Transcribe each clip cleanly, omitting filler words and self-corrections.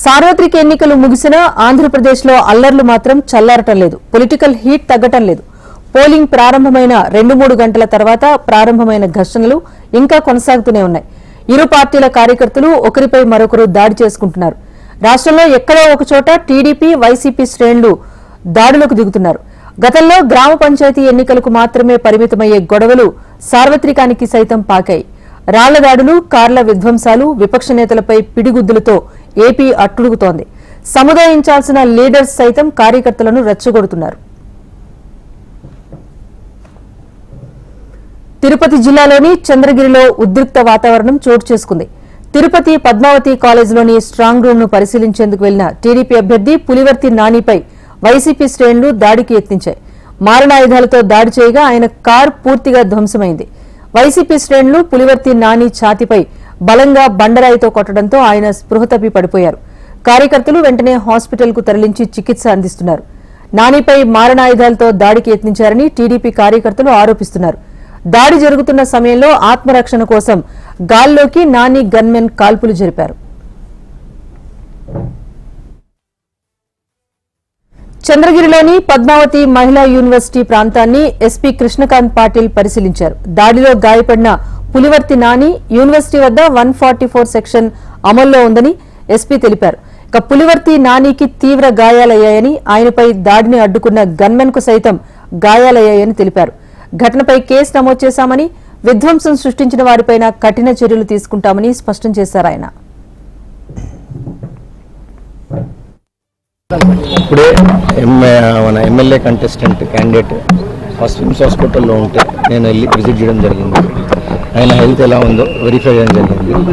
సార్వత్రిక ఎన్నికలు ముగిసినా ఆంధ్రప్రదేశ్లో అల్లర్లు మాత్రం చల్లారటం లేదు. పొలిటికల్ హీట్ తగ్గటం లేదు. పోలింగ్ ప్రారంభమైన 2-3 గంటల తర్వాత ప్రారంభమైన ఘర్షణలు ఇంకా కొనసాగుతూనే ఉన్నాయి. ఇరు పార్టీల కార్యకర్తలు ఒకరిపై మరొకరు దాడి చేసుకుంటున్నారు. రాష్ట్రంలో ఎక్కడో ఒకచోట టీడీపీ, వైసీపీ శ్రేణులు దాడులకు దిగుతున్నారు. గతంలో గ్రామ పంచాయతీ ఎన్నికలకు మాత్రమే పరిమితమయ్యే గొడవలు సార్వత్రికానికి సైతం పాకాయి. రాళ్ల దాడులు, కార్ల విధ్వంసాలు, విపక్ష నేతలపై పిడిగుద్దులతో ఏపీ అట్టుడుగుతోంది. సముదాయించాల్సిన లీడర్స్ సైతం కార్యకర్తలను రెచ్చగొడుతున్నారు. తిరుపతి జిల్లాలోని చంద్రగిరిలో ఉద్రిక్త వాతావరణం చోటు చేసుకుంది. తిరుపతి పద్మావతి కాలేజీలోని స్ట్రాంగ్ రూమ్ ను పరిశీలించేందుకు వెళ్లిన టీడీపీ అభ్యర్థి పులివర్తి నానిపై వైసీపీ శ్రేణులు దాడికి యత్నించాయి. మారణాయుధాలతో దాడి చేయగా ఆయన కారు పూర్తిగా ధ్వంసమైంది. వైసీపీ శ్రేణులు పులివర్తి నాని ఛాతిపై బలంగా బండరాయితో కొట్టడంతో ఆయన స్పృహ తప్పి పడిపోయారు. కార్యకర్తలు వెంటనే హాస్పిటల్ కు తరలించి చికిత్స అందిస్తున్నారు. నానిపై మారణాయుధాలతో దాడికి యత్నించారని టీడీపీ కార్యకర్తలు ఆరోపిస్తున్నారు. దాడి జరుగుతున్న సమయంలో ఆత్మరక్షణ కోసం గాల్లోకి నాని గన్మెన్ కాల్పులు జరిపారు. చంద్రగిరిలోని పద్మావతి మహిళా యూనివర్సిటీ ప్రాంతాన్ని ఎస్పీ కృష్ణకాంత్ పాటిల్ పరిశీలించారు. దాడిలో గాయపడిన పులివర్తి నాని యూనివర్సిటీ వద్ద 144 సెక్షన్ అమల్లో ఉందని ఎస్పీ తెలిపారు. ఇక పులివర్తి నానికి తీవ్ర గాయాలయ్యాయని, ఆయనపై దాడిని అడ్డుకున్న గన్మెన్ కు సైతం గాయాలయ్యాయని తెలిపారు. ఘటనపై కేసు నమోదు చేశామని, విధ్వంసం సృష్టించిన వారిపైన కఠిన చర్యలు తీసుకుంటామని స్పష్టం చేశారు ఆయన. ఇప్పుడే మన ఎమ్మెల్యే కంటెస్టెంట్ క్యాండిడేట్ స్విమ్స్ హాస్పిటల్లో ఉంటే నేను వెళ్ళి విజిట్ చేయడం జరిగింది. ఆయన హెల్త్ ఎలా ఉందో వెరిఫై చేయడం జరిగింది.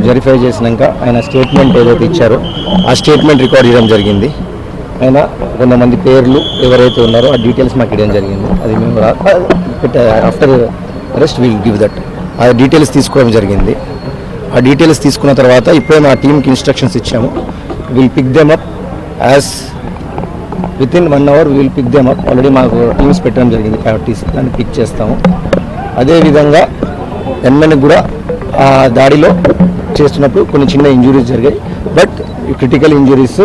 వెరిఫై చేసినాక ఆయన స్టేట్మెంట్ ఏదైతే ఇచ్చారో ఆ స్టేట్మెంట్ రికార్డ్ చేయడం జరిగింది. ఆయన కొంతమంది పేర్లు ఎవరైతే ఉన్నారో ఆ డీటెయిల్స్ మాకు ఇవ్వడం జరిగింది. అది మేము after arrest will give that ఆ డీటెయిల్స్ తీసుకోవడం జరిగింది. ఆ డీటెయిల్స్ తీసుకున్న తర్వాత ఇప్పుడే మా టీంకి ఇన్స్ట్రక్షన్స్ ఇచ్చాము. Will pick them up as within 1 hour will pick them up. Already మాకు టీమ్స్ పెట్టడం జరిగింది. పార్టీస్ దాన్ని పిక్ చేస్తాము. అదేవిధంగా ఎమ్మెల్యేకి కూడా ఆ దాడిలో చేస్తున్నప్పుడు కొన్ని చిన్న ఇంజురీస్ జరిగాయి. బట్ క్రిటికల్ ఇంజురీస్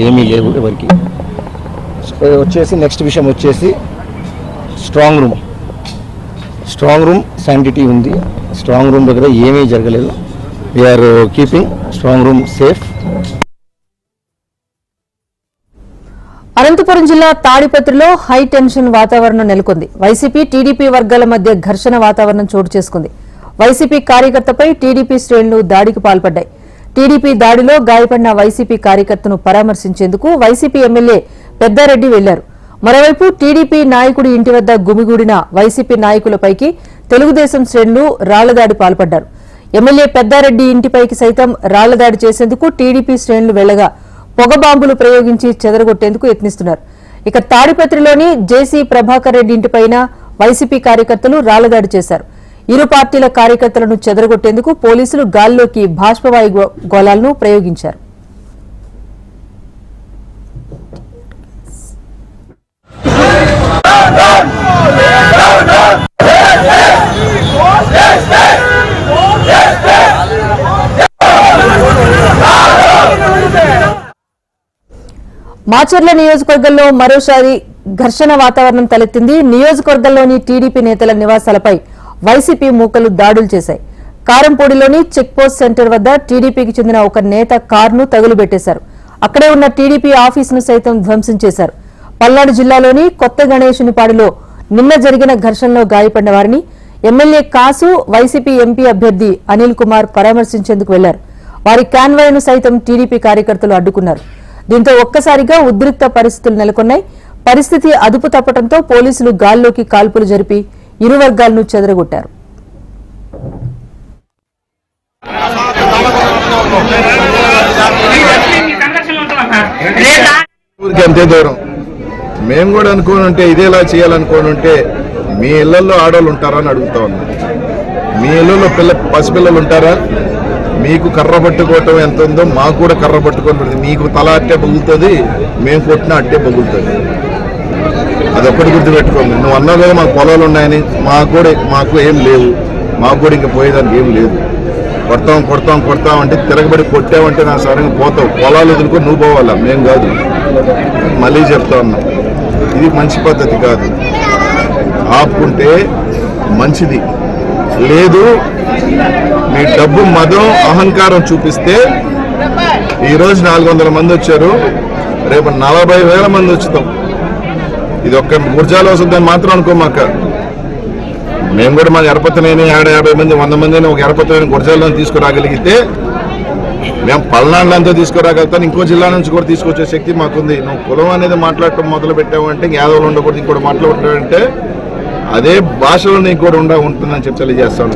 ఏమీ లేవు ఎవరికి. వచ్చేసి నెక్స్ట్ విషయం వచ్చేసి స్ట్రాంగ్ రూమ్ శానిటీ ఉంది. స్ట్రాంగ్ రూమ్ దగ్గర ఏమీ జరగలేదు. We are keeping strong room safe. Anantapuram జిల్లా తాడిపత్రిలో హై టెన్షన్ వాతావరణం నెలకొంది. వైసీపీ, టీడీపీ వర్గాల మధ్య ఘర్షణ వాతావరణం చోటు చేసుకుంది. వైసీపీ కార్యకర్తపై టీడీపీ శ్రేణులు దాడికి పాల్పడ్డాయి. టీడీపీ దాడిలో గాయపడిన వైసీపీ కార్యకర్తను పరామర్శించేందుకు వైసీపీ ఎమ్మెల్యే పెద్దారెడ్డి వెళ్లారు. మరోవైపు టీడీపీ నాయకుడి ఇంటి వద్ద గుమిగూడిన వైసీపీ నాయకులపైకి తెలుగుదేశం శ్రేణులు రాళ్లదాడి పాల్పడ్డారు. ఎమ్మెల్యే పెద్దారెడ్డి ఇంటిపైకి సైతం రాళ్లదాడి చేసేందుకు టీడీపీ శ్రేణులు వెళ్లగా పొగబాంబులు ప్రయోగించి చెదరగొట్టేందుకు యత్నిస్తున్నారు. ఇక తాడిపత్రిలోని జేసీ ప్రభాకర్ రెడ్డి ఇంటిపైన వైసీపీ కార్యకర్తలు రాళ్లదాడి చేశారు. ఇరు పార్టీల కార్యకర్తలను చెదరగొట్టేందుకు పోలీసులు గాల్లోకి బాష్పవాయు గోళాలను ప్రయోగించారు. మాచర్ల నియోజకవర్గంలో మరోసారి ఘర్షణ వాతావరణం తలెత్తింది. నియోజకవర్గంలోని టీడీపీ నేతల నివాసాలపై వైసీపీ మూకలు దాడులు చేశాయి. కారంపూడిలోని చెక్పోస్ట్ సెంటర్ వద్ద టీడీపీకి చెందిన ఒక నేత కారును తగులుబెట్టేశారు. అక్కడే ఉన్న టీడీపీ ఆఫీసును సైతం ధ్వంసం చేశారు. పల్నాడు జిల్లాలోని కొత్త గణేశునిపాడులో నిన్న జరిగిన ఘర్షణలో గాయపడిన వారిని ఎమ్మెల్యే కాసు, వైసీపీ ఎంపీ అభ్యర్థి అనిల్ కుమార్ పరామర్శించేందుకు వెళ్లారు. వారి కాన్వాయ్ను సైతం టీడీపీ కార్యకర్తలు అడ్డుకున్నారు. దీంతో ఒక్కసారిగా ఉద్రిక్త పరిస్థితులు నెలకొన్నాయి. పరిస్థితి అదుపు తప్పడంతో పోలీసులు గాల్లోకి కాల్పులు జరిపి ఇరు వర్గాలను చెదరగొట్టారు. అంతే దూరం మేము కూడా అనుకోనుంటే ఇదేలా చేయాలనుకోనుంటే మీ ఇళ్లలో ఆడవాళ్ళు ఉంటారా అని అడుగుతా ఉన్నాం. మీ ఇళ్లలో పసిపిల్లలు ఉంటారా? మీకు కర్ర పట్టుకోవటం ఎంత ఉందో మాకు కూడా కర్ర పట్టుకొని పడుతుంది. మీకు తల అట్టే బొగులుతుంది, మేము కొట్టిన అట్టే బొగులుతుంది. అదొక్కటి గుర్తుపెట్టుకోండి. నువ్వు అన్నావు కదా మాకు పొలాలు ఉన్నాయని, మాకు ఏం లేవు, మాకు కూడా ఇంకా పోయేదానికి ఏం లేదు. కొడతాం అంటే తిరగబడి కొట్టావంటే నా సరంగా పోతావు. పొలాలు వదులుకో నువ్వు పోవాలా, మేం కాదు. మళ్ళీ చెప్తా ఉన్నా, ఇది మంచి పద్ధతి కాదు. ఆపుకుంటే మంచిది. లేదు మీ డబ్బు మదం అహంకారం చూపిస్తే ఈరోజు 400 మంది వచ్చారు, రేపు 40,000 మంది వచ్చుతాం. ఇది ఒక్క గుర్జాలు వస్తుందని మాత్రం అనుకోమాక. మేము కూడా మన ఎరపతనేని 50 మంది 100 మందిని ఒక ఎరపతనేని గుర్జాల్లో తీసుకురాగలిగితే మేము పల్నాడులంతా తీసుకురాగలుగుతాను. ఇంకో జిల్లా నుంచి కూడా తీసుకొచ్చే శక్తి మాకుంది. నువ్వు కులం అనేది మాట్లాడటం మొదలు పెట్టావంటే యాదవులు ఉండకూడదు, ఇంకోటి మాట్లాడుతావంటే అదే భాషలో నీకు కూడా ఉంటుందని చెప్పి తెలియజేస్తాను.